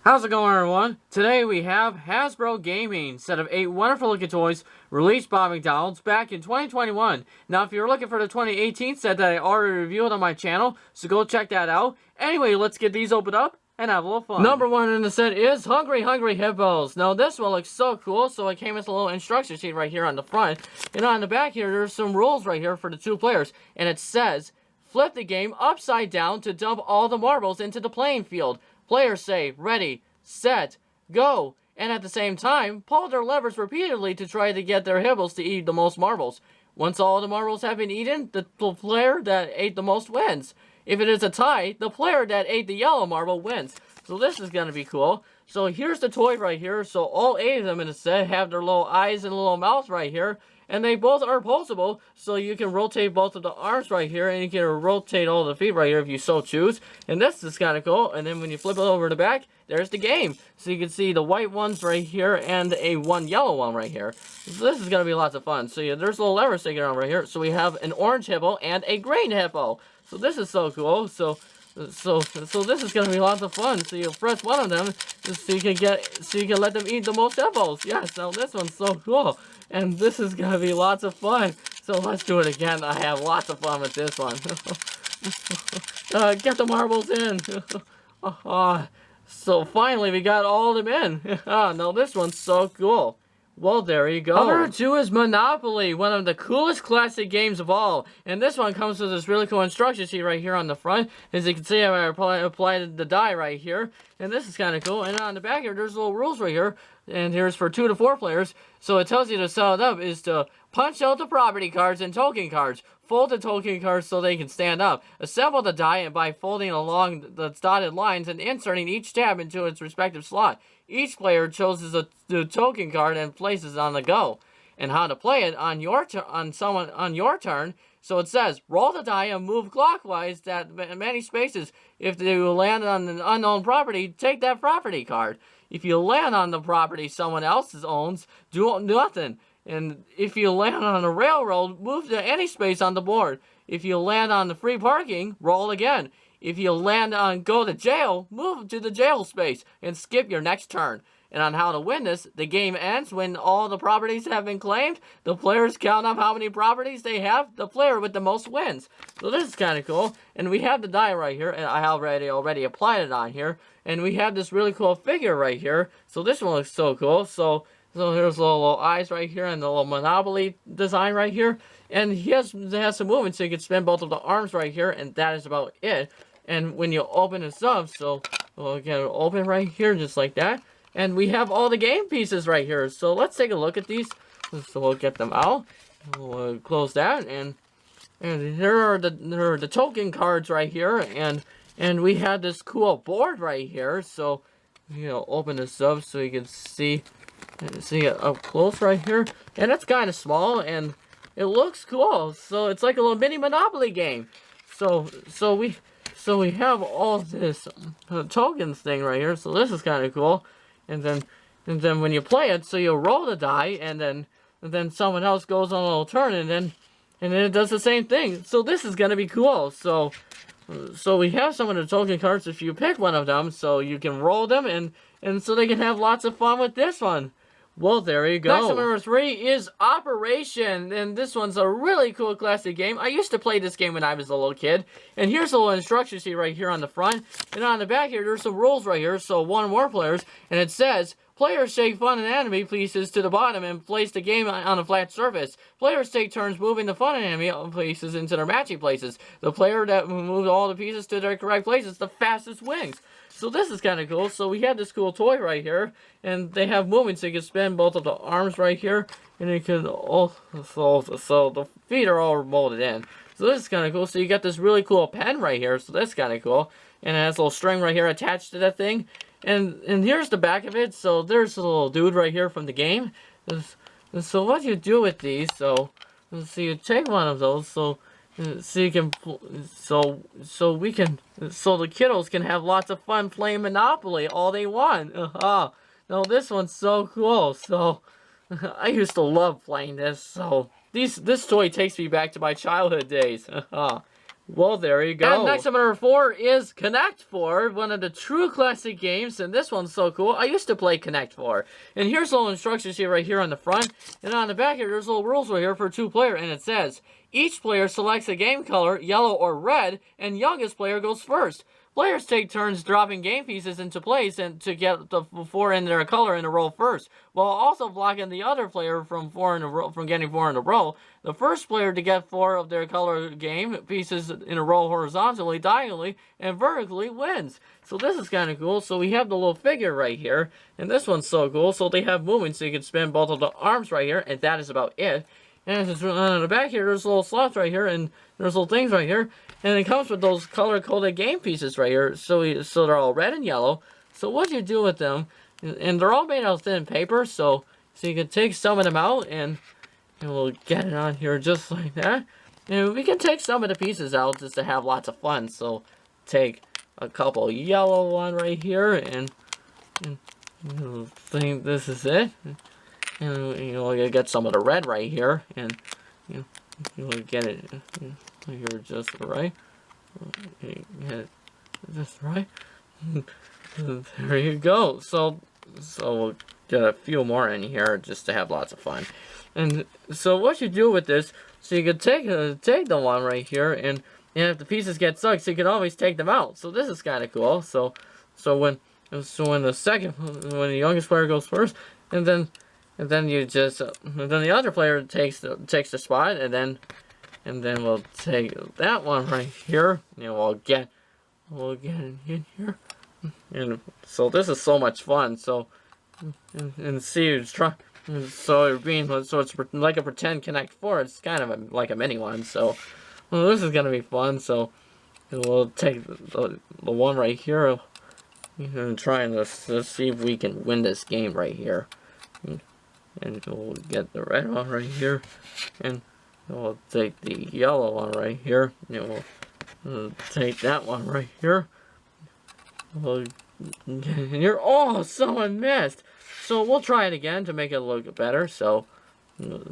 How's it going, everyone? Today we have Hasbro Gaming, set of 8 wonderful looking toys released by McDonald's back in 2021. Now, if you're looking for the 2018 set that I already reviewed on my channel, so go check that out. Anyway, let's get these opened up and have a little fun. Number 1 in the set is Hungry Hippos. Now, this one looks so cool, so it came with a little instruction sheet right here on the front. And on the back here, there's some rules right here for the 2 players. And it says, flip the game upside down to dump all the marbles into the playing field. Players say, ready, set, go, and at the same time, pull their levers repeatedly to try to get their hippos to eat the most marbles. Once all the marbles have been eaten, the player that ate the most wins. If it is a tie, the player that ate the yellow marble wins. So this is going to be cool. So here's the toy right here. So all 8 of them in the set have their little eyes and little mouths right here. And they both are pulsable, so you can rotate both of the arms right here, and you can rotate all the feet right here if you so choose. And this is kind of cool. And then when you flip it over the back, there's the game. So you can see the white ones right here and one yellow one right here. So this is going to be lots of fun. So yeah, there's little levers sticking around right here. So we have an orange hippo and a green hippo. So this is so cool. So this is going to be lots of fun. So you press one of them so you can let them eat the most hippos. Yes, now this one's so cool. And this is going to be lots of fun. So let's do it again. I have lots of fun with this one. Get the marbles in. So finally we got all of them in. Now this one's so cool. Well, there you go. Number 2 is Monopoly, one of the coolest classic games of all. And this one comes with this really cool instruction sheet right here on the front. As you can see, I applied the die right here. And this is kind of cool. And on the back here, there's little rules right here. And here's for 2 to 4 players. So it tells you to set it up is to punch out the property cards and token cards. Fold the token cards so they can stand up. Assemble the die by folding along the dotted lines and inserting each tab into its respective slot. Each player chooses the token card and places it on the go. And how to play it on your turn. So it says, roll the die and move clockwise that many spaces. If you land on an unknown property, take that property card. If you land on the property someone else owns, do nothing. And if you land on a railroad, move to any space on the board. If you land on the free parking, roll again. If you land on go to jail, move to the jail space and skip your next turn. And on how to win this, the game ends when all the properties have been claimed. The players count up how many properties they have. The player with the most wins. So this is kind of cool. And we have the die right here. And I already applied it on here. And we have this really cool figure right here. So this one looks so cool. So here's little eyes right here and the little Monopoly design right here. And he has some movement, so you can spin both of the arms right here. And that is about it. And when you open this up, so we'll get it open right here just like that. And we have all the game pieces right here. So let's take a look at these. So we'll get them out. We'll close that. And here are the token cards right here. And we have this cool board right here. So open this up so you can see it up close right here. And it's kind of small and it looks cool. So it's like a little mini Monopoly game. So we have all this tokens thing right here. So this is kind of cool. And then when you play it, so you roll the die, and then someone else goes on a little turn, and then it does the same thing. So this is gonna be cool. So we have some of the token cards if you pick one of them, so you can roll them, and so they can have lots of fun with this one. Well, there you go. Next, number 3 is Operation, and this one's a really cool classic game. I used to play this game when I was a little kid, and here's a little instruction sheet right here on the front, and on the back here, there's some rules right here, so 1 or more players, and it says, players shake fun and enemy pieces to the bottom and place the game on a flat surface. Players take turns moving the fun and enemy pieces into their matching places. The player that moves all the pieces to their correct places, the fastest wins. So this is kind of cool. So we have this cool toy right here, and they have movement, so you can spin both of the arms right here, and you can so the feet are all molded in. So this is kind of cool. So you got this really cool pen right here, so that's kind of cool, and it has a little string right here attached to that thing. And here's the back of it. So there's a little dude right here from the game. So what you do with these? So you take one of those. So you can so the kiddos can have lots of fun playing Monopoly all they want. Now this one's so cool. So I used to love playing this. So this toy takes me back to my childhood days. Well, there you go. And next up, number 4 is ConnectFour, one of the true classic games, and this one's so cool. I used to play ConnectFour. And here's little instructions here right here on the front, and on the back here, there's little rules right here for 2-player, and it says, each player selects a game color, yellow or red, and youngest player goes first. Players take turns dropping game pieces into place and to get the 4 in their color in a row first, while also blocking the other player from getting 4 in a row. The first player to get 4 of their color game pieces in a row horizontally, diagonally, and vertically wins. So this is kind of cool. So we have the little figure right here, and this one's so cool. So they have movement, so you can spin both of the arms right here, and that is about it. And on the back here, there's little slots right here, and there's little things right here. And it comes with those color-coded game pieces right here. So they're all red and yellow. So what you do with them, and they're all made out of thin paper, so you can take some of them out, and we'll get it on here just like that. And we can take some of the pieces out just to have lots of fun. So take a couple yellow one right here, and think this is it. And you get some of the red right here, and you'll get it here just right. Get it just right. There you go. So we'll get a few more in here just to have lots of fun. And so what you do with this, so you can take the one right here, and if the pieces get stuck, so you can always take them out. So this is kind of cool. So when the youngest player goes first, and then the other player takes the spot, and then we'll take that one right here, and we'll get it in here. And so this is so much fun. So see who's trying. So it's like a pretend ConnectFour. It's kind of like a mini one. So this is gonna be fun. So we'll take the one right here, and trying to see if we can win this game right here. And we'll get the red one right here, and we'll take the yellow one right here, and we'll take that one right here. And someone missed. So we'll try it again to make it look better. So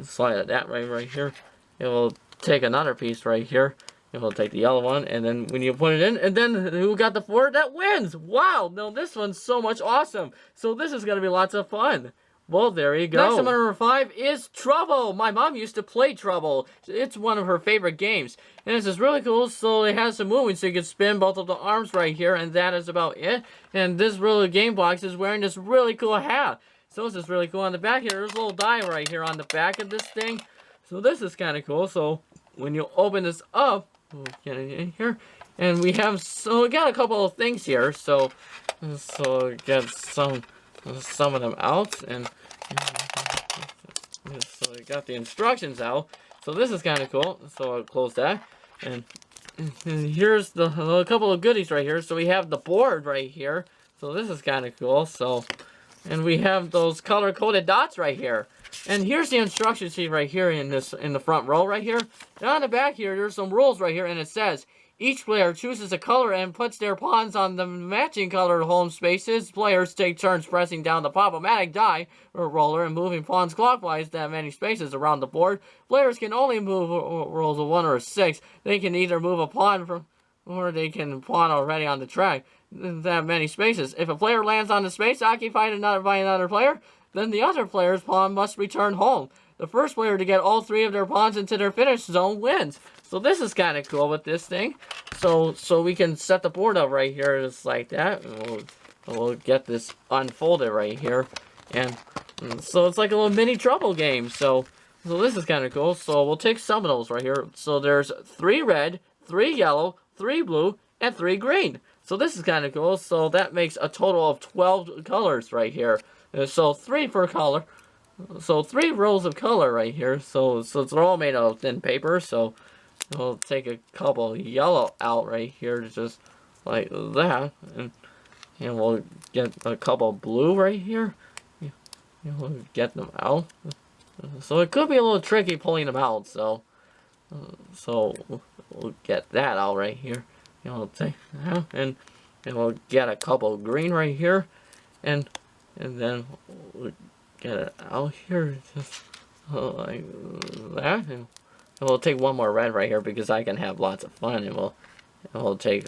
slide that right here, and we'll take another piece right here, and we'll take the yellow one, and then when you put it in, and then who got the 4, that wins. Wow, no, this one's so much awesome. So this is gonna be lots of fun. Well, there you go. Next up, number 5 is Trouble. My mom used to play Trouble. It's one of her favorite games. And this is really cool. So it has some movement, so you can spin both of the arms right here, and that is about it. And this really game box is wearing this really cool hat. So this is really cool. On the back here, there's a little die right here on the back of this thing. So this is kind of cool. So when you open this up, we'll get it in here. And we got a couple of things here. So get some of them out, and so I got the instructions out. So this is kind of cool. So I'll close that, and here's a couple of goodies right here. So we have the board right here. So this is kind of cool. So, and we have those color-coded dots right here. And here's the instruction sheet right here in the front row right here. And on the back here, there's some rules right here, and it says, each player chooses a color and puts their pawns on the matching colored home spaces. Players take turns pressing down the pop-o-matic die or roller and moving pawns clockwise that many spaces around the board. Players can only move rolls of 1 or 6. They can either move a pawn or they can pawn already on the track that many spaces. If a player lands on the space occupied by another player, then the other player's pawn must return home. The first player to get all 3 of their pawns into their finish zone wins. So this is kind of cool with this thing. So we can set the board up right here just like that. And we'll get this unfolded right here. And so it's like a little mini Trouble game. So this is kind of cool. So we'll take some of those right here. So there's 3 red, 3 yellow, 3 blue, and 3 green. So this is kind of cool. So that makes a total of 12 colors right here. So 3 per color. So 3 rows of color right here. So they're all made out of thin paper. So we'll take a couple yellow out right here, just like that, and we'll get a couple blue right here. We'll get them out. So it could be a little tricky pulling them out. So we'll get that out right here. We'll take that, and we'll get a couple green right here, and then we'll get it out here just like that. And we'll take one more red right here because I can have lots of fun, and we'll take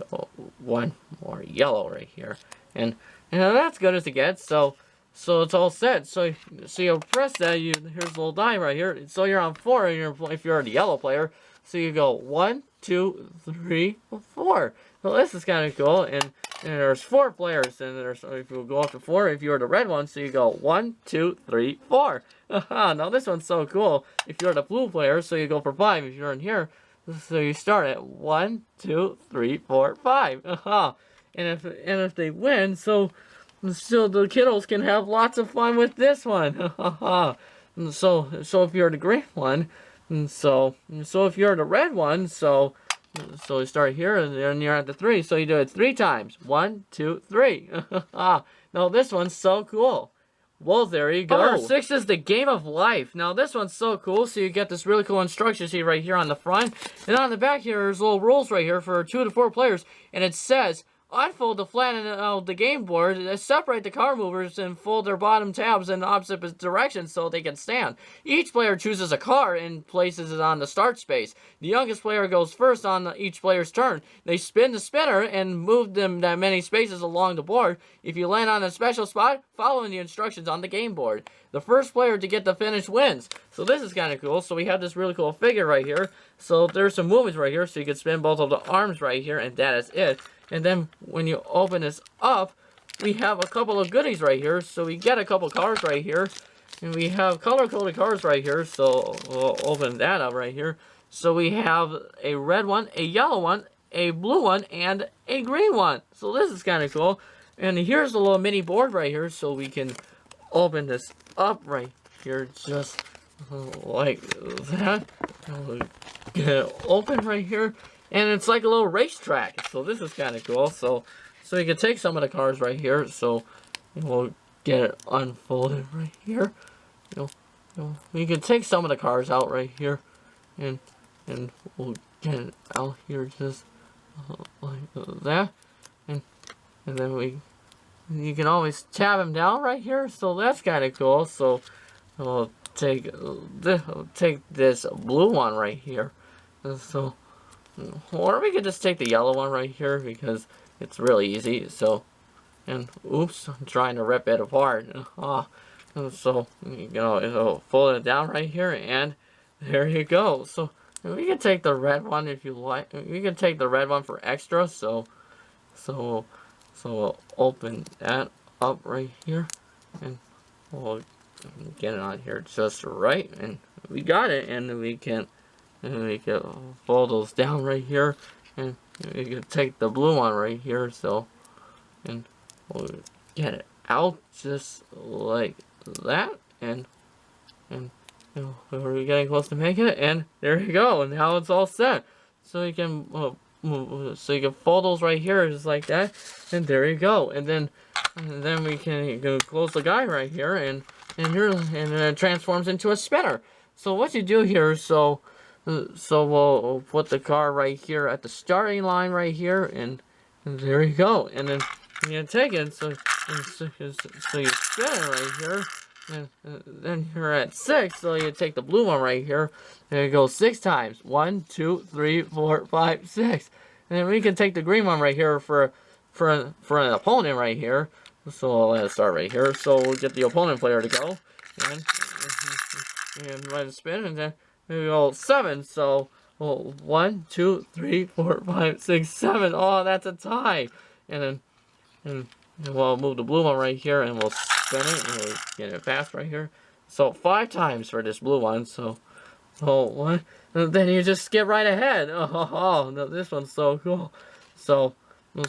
one more yellow right here, and that's good as it gets. So it's all set. So you'll press that. Here's a little die right here. So you're on 4, and if you're the yellow player. So you go 1, 2, 3, 4. So this is kind of cool, and there's 4 players, and if you go up to 4, if you're the red one, so you go 1, 2, 3, 4. Now this one's so cool. If you're the blue player, so you go for 5. If you're in here, so you start at 1, 2, 3, 4, 5. And if they win, so the kiddos can have lots of fun with this one. So if you're the green one. So if you're the red one, so you start here and then you're at the 3. So you do it 3 times. 1, 2, 3. Now this one's so cool. Well, there you go. Number 6 is the game of life. Now this one's so cool. So you get this really cool instruction sheet right here on the front, and on the back here there's little rules right here for 2 to 4 players, and it says, unfold the flatten of the game board, separate the card movers, and fold their bottom tabs in opposite directions so they can stand. Each player chooses a card and places it on the start space. The youngest player goes first on each player's turn. They spin the spinner and move them that many spaces along the board. If you land on a special spot, following the instructions on the game board. The first player to get the finish wins. So this is kind of cool. So we have this really cool figure right here. So there's some movements right here, so you can spin both of the arms right here, and that is it. And then when you open this up, we have a couple of goodies right here. So we get a couple cards right here. And we have color-coded cards right here. So we'll open that up right here. So we have a red one, a yellow one, a blue one, and a green one. So this is kind of cool. And here's a little mini board right here. So we can open this up right here just like that. We'll get it open right here. And it's like a little racetrack. So this is kind of cool. So you can take some of the cards right here. So we'll get it unfolded right here. You can take some of the cards out right here. And we'll get it out here just like that. And then you can always tab them down right here. So that's kind of cool. So we'll take this blue one right here. So, or we could just take the yellow one right here because it's really easy. So, and oops, I'm trying to rip it apart. So fold it down right here, and there you go. So we can take the red one if you like. We can take the red one for extra. So we'll open that up right here, and we'll get it on here just right, and we got it. And we can fold those down right here, and we can take the blue one right here. So, and we'll get it out just like that, and we're getting close to making it, and there you go. And now it's all set. So you can fold those right here just like that, and there you go. And then we can close the guy right here, and it transforms into a spinner. So what you do here, so we'll put the car right here at the starting line right here, and there you go. And then you take it, so you spin it right here, and then you're at 6. So you take the blue one right here, and it goes 6 times. 1, 2, 3, 4, 5, 6. And then we can take the green one right here for an opponent right here. So I'll let it start right here. So we'll get the opponent player to go, and let it spin, and then we go 7. So 1, 2, 3, 4, 5, 6, 7. Oh, that's a tie. And we'll move the blue one right here, and we'll spin it, and we'll get it fast right here. So 5 times for this blue one. So 1. And then you just skip right ahead. Oh, no, this one's so cool. So I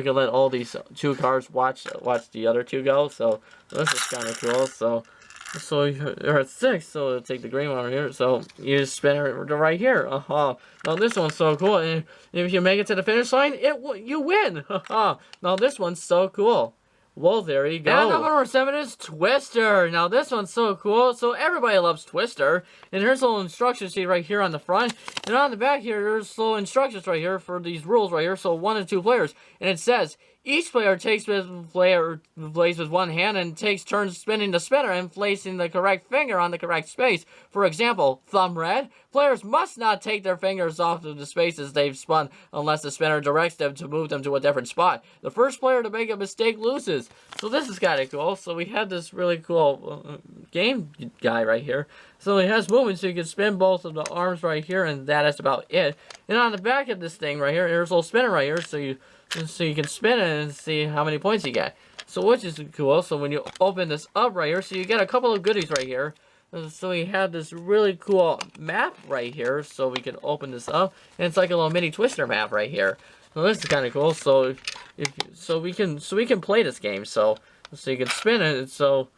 can let all these 2 cards watch the other 2 go. So this is kind of cool. So you're at 6. So take the green one over here. So you just spin it right here. Now this one's so cool. And if you make it to the finish line, you win. Now this one's so cool. Well, there you go. And number 7 is Twister. Now, this one's so cool. So, everybody loves Twister. And here's a little instruction sheet right here on the front. And on the back here, there's little instructions right here for these rules right here. So, 1 and 2 players. And it says, Each player plays with one hand and takes turns spinning the spinner and placing the correct finger on the correct space. For example, thumb red. Players must not take their fingers off of the spaces they've spun unless the spinner directs them to move them to a different spot. The first player to make a mistake loses. So this is kind of cool. So we have this really cool game guy right here. So he has movement, so you can spin both of the arms right here, and that is about it. And on the back of this thing right here, there's a little spinner right here, so you can spin it and see how many points you get. So which is cool. So when you open this up right here, so you get a couple of goodies right here. So we have this really cool map right here. So we can open this up, and it's like a little mini Twister map right here. So this is kind of cool. So we can play this game. So you can spin it. So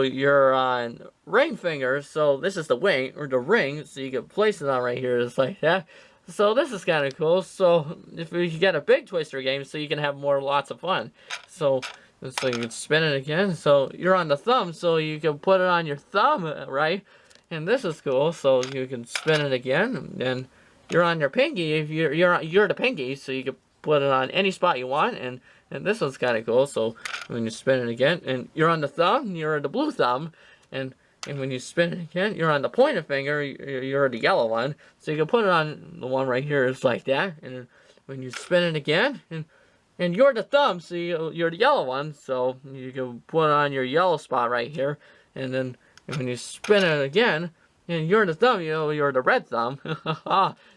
you're on ring finger. So this is the wing or the ring. So you can place it on right here, just like that. So this is kind of cool. So if you get a big Twister game, so you can have lots of fun. So you can spin it again. So you're on the thumb, so you can put it on your thumb, right? And this is cool. So you can spin it again, and you're on your pinky. If you're the pinky, so you can put it on any spot you want. And this one's kind of cool. So when you spin it again, and you're on the thumb, you're the blue thumb, and when you spin it again, you're on the pointer finger, you're the yellow one. So you can put it on the one right here, it's like that. And when you spin it again, and you're the thumb, so you're the yellow one. So you can put it on your yellow spot right here. And then when you spin it again, and you're the thumb, you're the red thumb.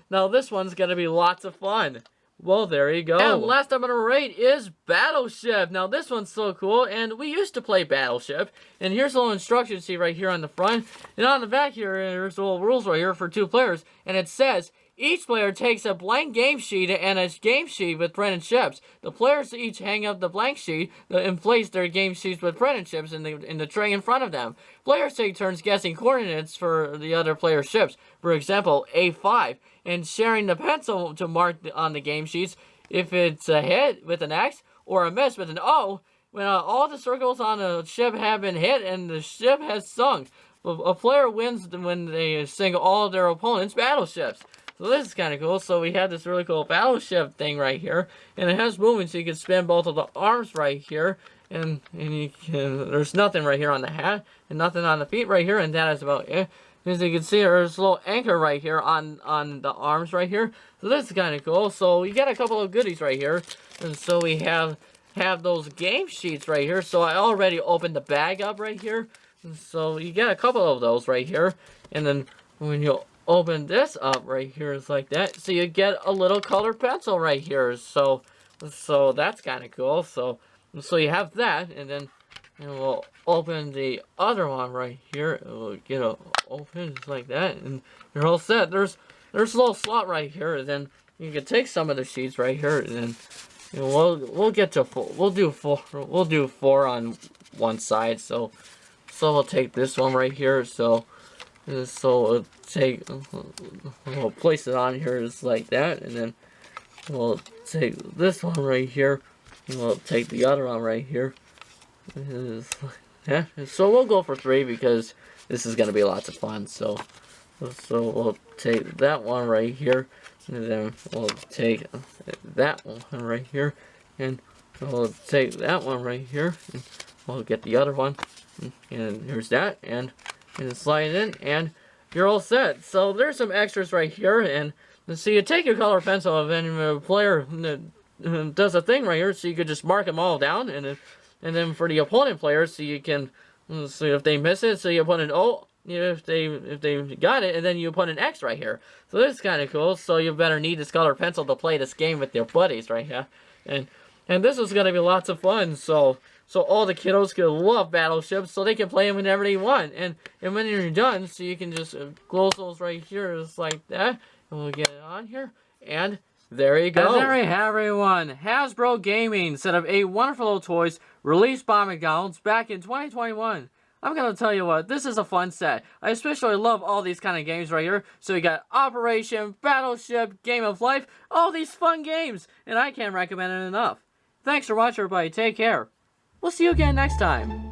Now this one's going to be lots of fun. Well, there you go. And last I'm going to rate is Battleship. Now, this one's so cool, and we used to play Battleship. And here's a little instruction sheet right here on the front. And on the back here, there's a little rules right here for 2 players. And it says, each player takes a blank game sheet and a game sheet with printed ships. The players each hang up the blank sheet and place their game sheets with printed ships in the tray in front of them. Players take turns guessing coordinates for the other player's ships. For example, A5. And sharing the pencil to mark on the game sheets if it's a hit with an X or a miss with an O when all the circles on a ship have been hit and the ship has sunk. A player wins when they sink all of their opponents' battleships. So this is kind of cool. So we have this really cool battleship thing right here, and it has movement, so you can spin both of the arms right here, and there's nothing right here on the hat and nothing on the feet right here, and that is about it. As you can see, there's a little anchor right here on the arms right here. So this is kind of cool. So you get a couple of goodies right here. And so we have those game sheets right here. So I already opened the bag up right here. And so you get a couple of those right here. And then when you open this up right here, it's like that. So you get a little colored pencil right here. So that's kind of cool. So you have that, and then we'll open the other one right here. We'll get it open just like that, and you're all set. There's a little slot right here, and then you can take some of the sheets right here, and then we'll get to full. We'll do 4 on one side. So we'll take this one right here. So we'll place it on here just like that, and then we'll take this one right here, and we'll take the other one right here. Yeah, so we'll go for 3 because this is going to be lots of fun. So we'll take that one right here, and then we'll take that one right here, and we'll take that one right here, and we'll get the other one, and here's that, and slide it in, and you're all set. So there's some extras right here, and so you take your color pencil of any player does a thing right here, so you could just mark them all down, and then for the opponent players, so you can, so if they miss it, so you put an O, if they got it, and then you put an X right here. So this is kind of cool. So you better need this color pencil to play this game with your buddies right here. And this is gonna be lots of fun. So all the kiddos can love Battleship, so they can play them whenever they want. And when you're done, so you can just close those right here, just like that, and we'll get it on here, and there you go. And there you have everyone. Hasbro Gaming set up a wonderful little toys released by McDonald's back in 2021. I'm going to tell you what, this is a fun set. I especially love all these kind of games right here. So you got Operation, Battleship, Game of Life, all these fun games. And I can't recommend it enough. Thanks for watching, everybody. Take care. We'll see you again next time.